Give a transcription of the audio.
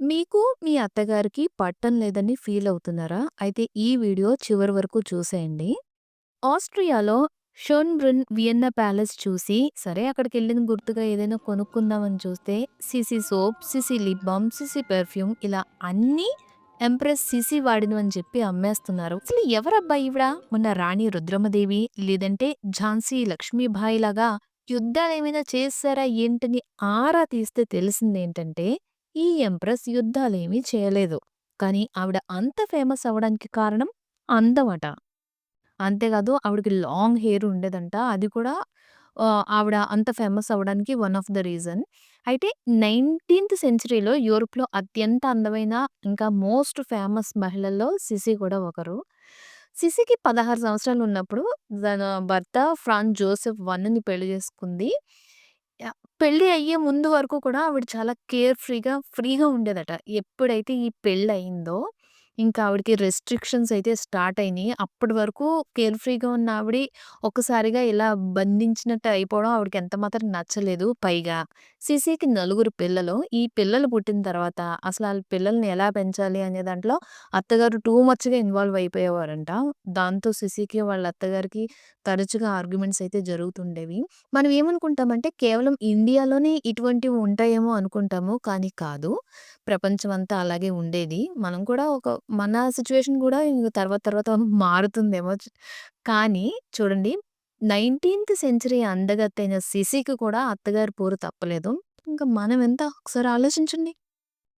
మీకు మీ అత్తగారికి పట్టం లేదని ఫీల్ అవుతున్నారా? అయితే ఈ వీడియో చివరి వరకు చూసేయండి. ఆస్ట్రియాలో షోన్బ్రున్ వియన్నా ప్యాలెస్ చూసి, సరే అక్కడికెళ్ళిన గుర్తుగా ఏదైనా కొనుక్కుందామని చూస్తే, CC soap, CC lip balm, CC perfume ఇలా అన్నీ ఎంప్రెస్ సిసి వాడినవని చెప్పి అమ్మేస్తున్నారు. అసలు ఎవరబ్బా ఈవిడ? మొన్న రాణి రుద్రమదేవి లేదంటే ఝాన్సీ లక్ష్మీబాయి లాగా యుద్ధాలేమైనా చేసేసారా ఏంటని ఆరా తీస్తే తెలిసిందేంటంటే, ఈ ఎంప్రెస్ యుద్ధాలేమీ చేయలేదు. కానీ ఆవిడ అంత ఫేమస్ అవ్వడానికి కారణం అందమట. అంతేకాదు ఆవిడకి లాంగ్ హెయిర్ ఉండేదంట. అది కూడా ఆవిడ అంత ఫేమస్ అవ్వడానికి వన్ ఆఫ్ ద రీజన్. అయితే 19థ్ సెంచరీలో యూరోప్‌లో అత్యంత అందమైన ఇంకా మోస్ట్ ఫేమస్ మహిళల్లో సిసి కూడా ఒకరు. సిసికి 16 సంవత్సరాలు ఉన్నప్పుడు తన భర్త ఫ్రాన్స్ జోసెఫ్ వన్‌ని పెళ్లి చేసుకుంది. పెళ్లి అయ్యే ముందు వరకు కూడా ఆవిడ చాలా ఫ్రీగా ఉండేదట. ఎప్పుడైతే ఈ పెళ్లయిందో ఇంకా ఆవిడకి రెస్ట్రిక్షన్స్ అయితే స్టార్ట్ అయినియి. అప్పటి వరకు ఫ్రీగా ఉన్న ఆవిడి ఒక్కసారిగా ఇలా బంధించినట్టు అయిపోవడం ఆవిడకి ఎంత మాత్రం నచ్చలేదు. పైగా సిసికి నలుగురు పిల్లలు. ఈ పిల్లలు పుట్టిన తర్వాత అసలు ఆళ్ళ పిల్లల్ని ఎలా పెంచాలి అనే దాంట్లో అత్తగారు టూ మచ్‌గా ఇన్వాల్వ్ అయిపోయేవారంట. దాంతో సిసికి వాళ్ళ అత్తగారికి తరచుగా ఆర్గ్యుమెంట్స్ అయితే జరుగుతుండేవి. మనం ఏమనుకుంటామంటే కేవలం ఇండియాలోనే ఇటువంటివి ఉంటాయేమో అనుకుంటాము. కానీ కాదు. ప్రపంచమంతా అలాగే ఉండేది. మనం కూడా మన సిట్యుయేషన్ గూడా ఇంగ తర్వాత తర్వాత మారుతుందేమో కానీ చూడండి 19థ్ సెంచరీ అందగత్తెయిన 'సిసి'కి కూడా అత్తగారి పోరు తప్పలేదు. ఇంక మనమెంత ఒకసారి ఆలోచించండి.